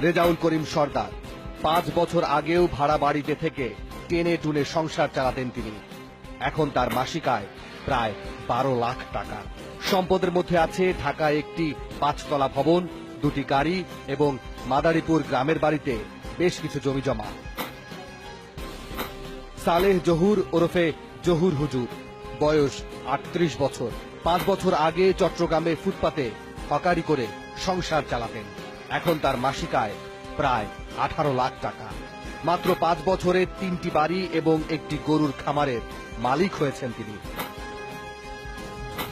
রেজাউল করিম সর্দার 5 বছর আগেও ভাড়া বাড়িতে থেকে টেনে টুনে সংসার চালাতেন তিনি। এখন তার মাসিক আয় প্রায় 12 লাখ টাকা। সম্পদের মধ্যে আছে ঢাকায় একটি 5 তলা ভবন, 2টি গাড়ি এবং মাদারীপুর গ্রামের বাড়িতে বেশ কিছু জমি জমা। সালেহ জহুর ওরফে জহুর হুজুর, বয়স 38 বছর। 5 বছর আগে চট্টগ্রামে ফুটপাতে হকারি করে সংসার চালাতেন। এখন তার মাসিক আয় প্রায় 18 লাখ টাকা। মাত্র 5 বছরে 3টি বাড়ি এবং একটি গরুর খামারের মালিক হয়েছেন তিনি।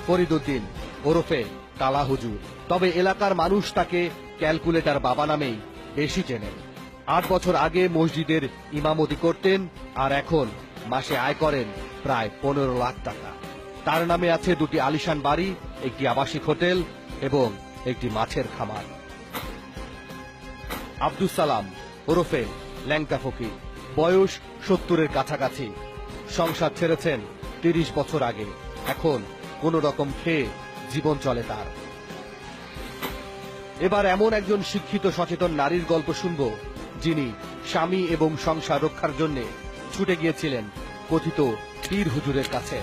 ফরিদউদ্দিন ওরফে কালা হুজুর, তবে এলাকার মানুষ তাকে ক্যালকুলেটর বাবা নামেই বেশি চেনেন। 8 বছর আগে মসজিদের ইমামতি করতেন, আর এখন মাসে আয় করেন প্রায় 15 লাখ টাকা। তার নামে আছে 2টি আলিশান বাড়ি, একটি আবাসিক হোটেল এবং একটি মাছের খামার। আব্দুস সালাম ওরফে ল্যাংটা ফকির, বয়স 70-এর কাছাকাছি। সংসার ছেড়েছেন 30 বছর আগে। এখন কোন রকম খেয়ে জীবন চলে তার। এবার এমন একজন শিক্ষিত সচেতন নারীর গল্প শুনব, যিনি স্বামী এবং সংসার রক্ষার জন্য ছুটে গিয়েছিলেন কথিত পীর হুজুরের কাছে,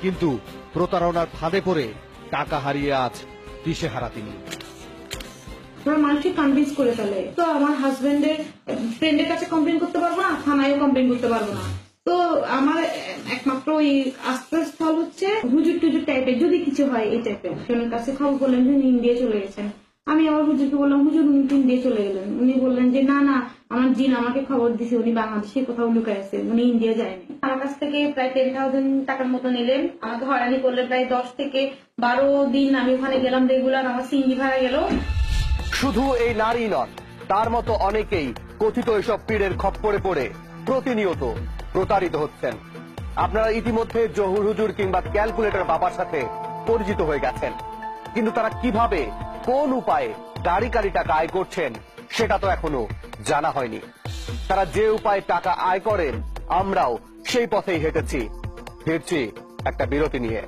কিন্তু প্রতারণার ফাঁদে পড়ে টাকা হারিয়ে আজ দিশেহারা তিনি। মানুষকে কনভিন্স করে ফেলে, তো আমার হাজবেন্ডের ফ্রেন্ডের কাছে কমপ্লেন করতে পারবো না, থানায়ও কমপ্লেন করতে পারবো না। তো আমার একমাত্র ওই আশ্রয়স্থল হচ্ছে হুজুর টুজুর টাইপের, যদি কিছু হয় এই টাইপের। একজনের কাছে খবর বললেন যে ইন্ডিয়া চলে গেছেন। আমি আবার হুজুরকে বললাম, হুজুর উনি ইন্ডিয়া চলে গেলেন। উনি বললেন যে না না, আমার জিন আমাকে খবর দিছে উনি বাংলাদেশে কোথাও লুকায় আছেন, উনি ইন্ডিয়া যায়নি। আমার কাছ থেকে প্রায় 10,000 টাকার মতো নিলেন। আমাকে হয়রানি করলে প্রায় 10 থেকে 12 দিন আমি ওখানে গেলাম রেগুলার। আমার সিঞ্জি ভাড়া গেল। শুধু এই নারী নন, তার মতো অনেকেই কথিত এসব পীরের খপ্পরে পড়ে প্রতিনিয়ত প্রতারিত হচ্ছেন। আপনারা ইতিমধ্যে জহুর হুজুর কিংবা ক্যালকুলেটর বাবার সাথে পরিচিত হয়ে গেছেন, কিন্তু তারা কিভাবে কোন উপায়ে গাড়ি টাকা আয় করছেন সেটা তো এখনো জানা হয়নি। তারা যে উপায়ে টাকা আয় করেন, আমরাও সেই পথেই হেঁটেছি। ফিরছি একটা বিরতি নিয়ে।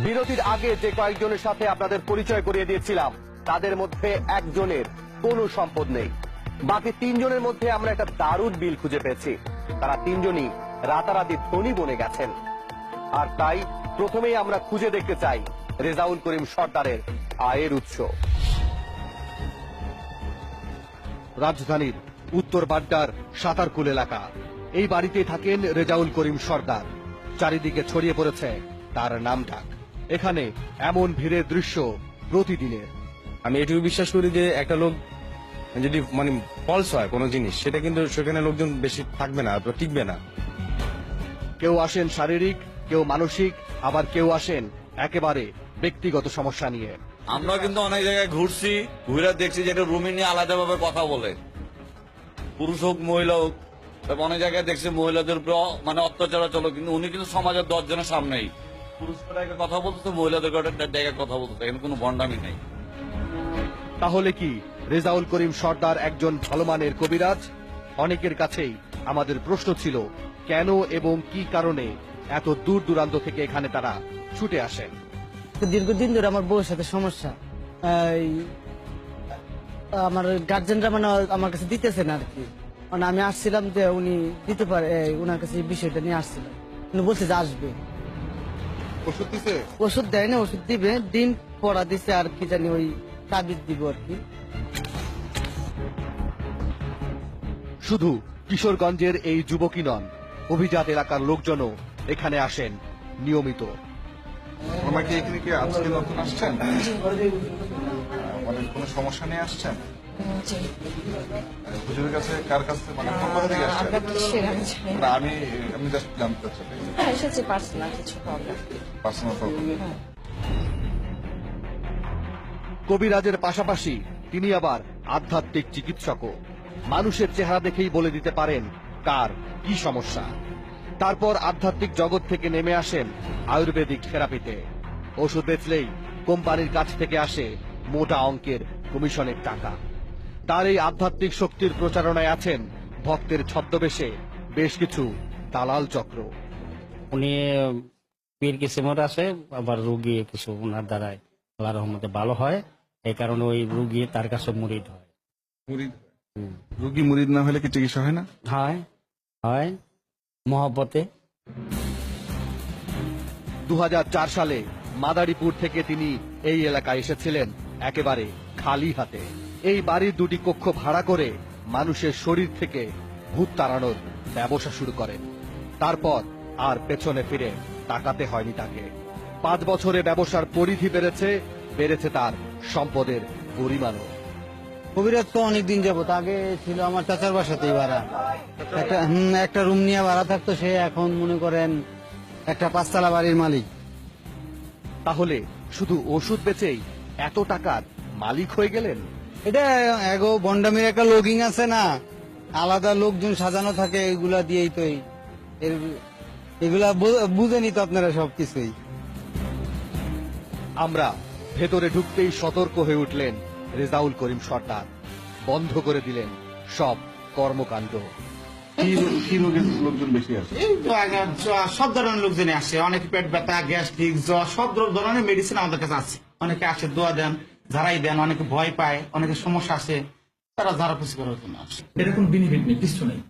বিরতির আগে যে কয়েকজনের সাথে আপনাদের পরিচয় করিয়ে দিয়েছিলাম, তাদের মধ্যে একজনের কোনো সম্পদ নেই। বাকি 3 জনের মধ্যে আমরা একটা দারুণ বিল খুঁজে পেয়েছি। তারা 3 জনই রাতারাতি ধনী বনে গেছেন। আর তাই প্রথমেই আমরা খুঁজে দেখতে চাই রেজাউল করিম সর্দারের আয়ের উৎস। রাজধানীর উত্তর বাড্ডার সাতারকুল এলাকা। এই বাড়িতে থাকেন রেজাউল করিম সর্দার। চারিদিকে ছড়িয়ে পড়েছে তার নামডাক। এখানে এমন ভিড়ের দৃশ্য প্রতিদিনের। আমি এটুকু বিশ্বাস করি যে একটা লোক যদি ফলস হয় কোনো জিনিস, সেটা কিন্তু সেখানে লোকজন বেশি থাকবে না, টিকবে না। কেউ আসেন শারীরিক, কেউ মানসিক, আবার কেউ আসেন একেবারে ব্যক্তিগত সমস্যা নিয়ে। আমরা কিন্তু অনেক জায়গায় ঘুরছি, ঘুরে দেখছি যে রুমে নিয়ে আলাদাভাবে কথা বলে, পুরুষ হোক মহিলা হোক। অনেক জায়গায় দেখছি মহিলাদের উপর অত্যাচার চলো, কিন্তু উনি কিন্তু সমাজের 10 জনের সামনেই পুরুষদের কথা বলতেছে, মহিলাদের জায়গায় কথা বলতেছে, কিন্তু কোনো ভণ্ডামি নেই। তাহলে কি রেজাউল করিম সর্দার একজন ভালো মানের কবিরাজ? অনেকের কাছেই আমাদের প্রশ্ন ছিল, কেন এবং কি কারণে এত দূর দূরান্ত থেকে এখানে তারা ছুটে আসেন। দীর্ঘদিন ধরে আমার বউয়ের সাথে সমস্যা, আমার গার্জেনরা আমার কাছে দিতেছে না আর কি। আমি আসছিলাম যে উনি দিতে পারে, ওনার কাছে বিষয়টা নিয়ে আসছিলাম। উনি বলছে যে আসবে। ওষুধ দিছে? ওষুধ দেয় না, ওষুধ দিবে, দিন পড়া দিছে আর কি জানি, ওই তাবিজ দিব আর কি। শুধু কিশোরগঞ্জের এই যুবকই নন, অভিজাত এলাকার লোকজনও এখানে আসেন নিয়মিত। আমাকে এখানে কি আজকে নতুন আসছেন? কোনো সমস্যা নিয়ে আসছেন? হুজুরের কাছে কার কাছে কোথা থেকে আসছেন? আমি জাস্ট জানতে চাই। Personal problem. কবিরাজের পাশাপাশি তিনি আবার আধ্যাত্মিক চিকিৎসকও। মানুষের চেহারা দেখেই বলে দিতে পারেন কার কি সমস্যা। তারপর আধ্যাত্মিক জগৎ থেকে নেমে আসেন আয়ুর্বেদিক থেরাপিতে। ওষুধ বেচলেই কোম্পানির কাছ থেকে আসে মোটা অঙ্কের কমিশনের টাকা। তার এই আধ্যাত্মিক শক্তির প্রচারণায় আছেন ভক্তের ছদ্মবেশে বেশ কিছু দালাল চক্র। উনি পীর কিসিমের আছে, আবার রুগী কিছু ওনার দ্বারাই আল্লাহর রহমতে ভালো হয়, এই কারণে ওই রুগী তার কাছে মুরিদ হয়। মুরিদ রোগী মুরিদ না হলে কি চিকিৎসা হয় না? হয় হয় মহব্বতে। 2004 সালে মাদারীপুর থেকে তিনি এই এলাকায় এসেছিলেন একেবারে খালি হাতে। এই বাড়ির 2টি কক্ষ ভাড়া করে মানুষের শরীর থেকে ভূত তাড়ানোর ব্যবসা শুরু করেন। তারপর আর পেছনে ফিরে তাকাতে হয়নি তাকে। 5 বছরে ব্যবসার পরিধি বেড়েছে তার সম্পদের পরিমাণও। কবিরাজ তো অনেকদিন যাবত, আগে ছিল আমার চাচার বাসাতেই ভাড়া, একটা রুম নিয়ে ভাড়া থাকতো। সে এখন মনে করেন একটা 5তলা বাড়ির মালিক। তাহলে শুধু ওষুধ বেচেই এত টাকার মালিক হয়ে গেলেন? এটা এগো বন্ডামির একটা লগিং আছে না, আলাদা লোকজন সাজানো থাকে, এগুলা দিয়েই তো এগুলা বুঝেনি তো আপনারা সবকিছুই। আমরা ভেতরে ঢুকতেই সতর্ক হয়ে উঠলেন রেজাউল করিম সর্দার। বন্ধ করে দিলেন সব কর্মকাণ্ড। কি রোগের লোকজন বেশি আছে? এই তো সব ধরনের লোকজনই আসে, অনেকে পেট ব্যথা, গ্যাস্ট্রিক, জ্বর, সব ধরনের মেডিসিন আমাদের কাছে আছে। অনেকে আসে দোয়া দেন, ঝাড়াই দেন, অনেকে ভয় পায়, অনেকে সমস্যা আছে, তারা ঝাড়াফুসি করার জন্য আসে। এরকম বেনিফিট নেই, কিছু নেই,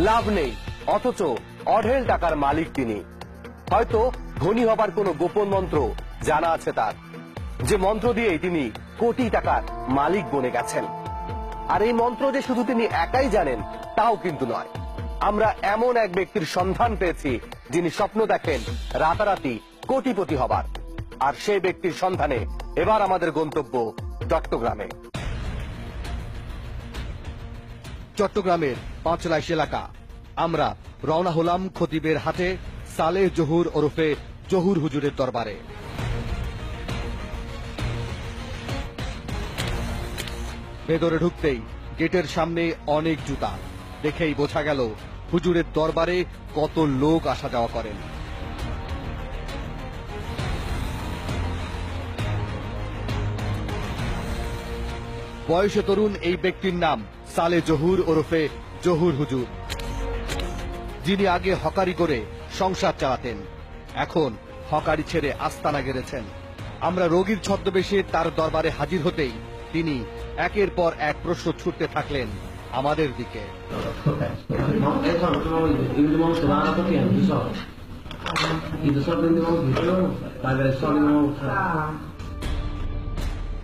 লাভ নেই, অথচ অঢেল টাকার মালিক তিনি। হয়তো ধনী হবার কোনো গোপন মন্ত্র জানা আছে তার, যে মন্ত্র দিয়েই তিনি কোটি টাকার মালিক বনে গেছেন। আর এই মন্ত্র যে শুধু তিনি একাই জানেন তাও কিন্তু নয়। আমরা এমন এক ব্যক্তির সন্ধান পেয়েছি যিনি স্বপ্ন দেখেন রাতারাতি কোটিপতি হবার। আর সেই ব্যক্তির সন্ধানে এবার আমাদের গন্তব্য চট্টগ্রামে। চট্টগ্রামের পাঁচলাইশ এলাকা। আমরা রওনা হলাম খতিবের হাটে সালেহ জহুর ওরফে জহুর হুজুরের দরবারে। ভেতরে ঢুকতেই গেটের সামনে অনেক জুতা। দেখেই বোঝা গেল হুজুরের দরবারে কত লোক আসা যাওয়া করেন। বয়সে তরুণ এই ব্যক্তির নাম সালেহ জহুর ওরফে জহুর হুজুর, যিনি আগে হকারি করে সংসার চালাতেন, এখন হকারি ছেড়ে আস্তানা গেড়েছেন। আমরা রোগীর ছদ্মবেশে তার দরবারে হাজির হতেই তিনি একের পর এক প্রশ্ন ছুটতে থাকলেন আমাদের দিকে।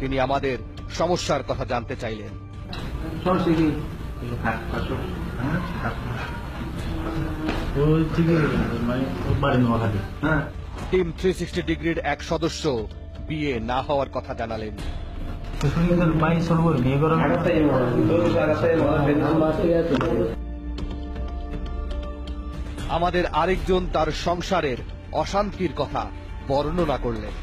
তিনি আমাদের সমস্যার কথা জানতে চাইলেন। টিম 360 ডিগ্রির এক সদস্য বিয়ে না হওয়ার কথা জানালেন। আমাদের আরেকজন তার সংসারের অশান্তির কথা বর্ণনা করলেন।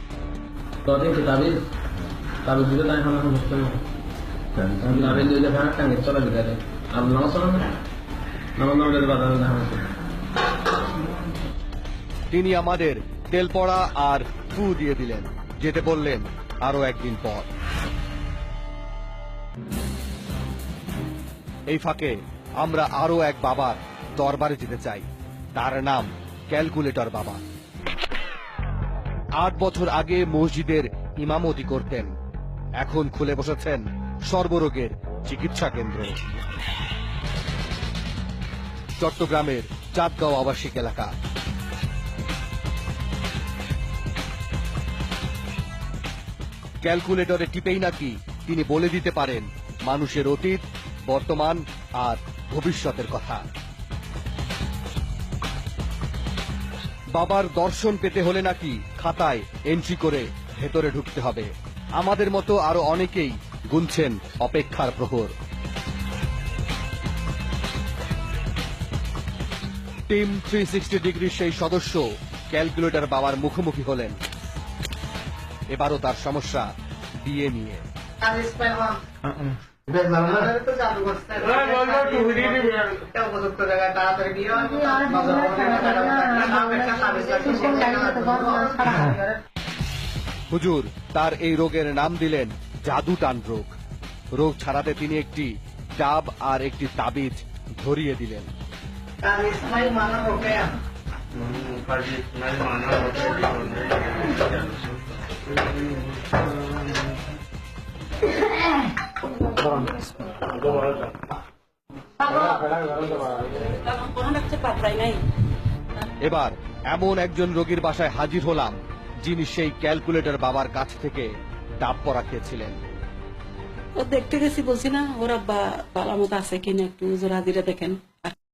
তিনি আমাদের তেল পড়া আর ফু দিয়ে দিলেন, যেতে বললেন আরো একদিন পর। এই ফাঁকে আমরা আরো এক বাবার দরবারে যেতে চাই। তার নাম ক্যালকুলেটর বাবা। 8 বছর আগে মসজিদের ইমামতি করতেন, এখন খুলে বসেছেন সর্বরোগের চিকিৎসা কেন্দ্র। চট্টগ্রামের চাঁদগাঁও আবাসিক এলাকা। ক্যালকুলেটরে টিপেই নাকি তিনি বলে দিতে পারেন মানুষের অতীত, বর্তমান আর ভবিষ্যতের কথা। বাবার দর্শন পেতে হলে নাকি খাতায় এন্ট্রি করে ভেতরে ঢুকতে হবে। আমাদের মতো আরো অনেকেই গুনছেন অপেক্ষার প্রহর। টিম 360 ডিগ্রির সেই সদস্য ক্যালকুলেটর বাবার মুখোমুখি হলেন। এবারও তার সমস্যা বিয়ে নিয়ে। হুজুর তার এই রোগের নাম দিলেন জাদু টান রোগ। রোগ ছাড়াতে তিনি একটি ডাব আর একটি তাবিজ ধরিয়ে দিলেন। এবার এমন একজন রোগীর বাসায় হাজির হলাম যিনি সেই ক্যালকুলেটর বাবার কাছ থেকে ডাব পড়া খেয়েছিলেন। ও দেখতে গেছি, বলছি না ওর আব্বা ভালো মতো আছে কিনা, একটু জোড়া দিলে দেখেন।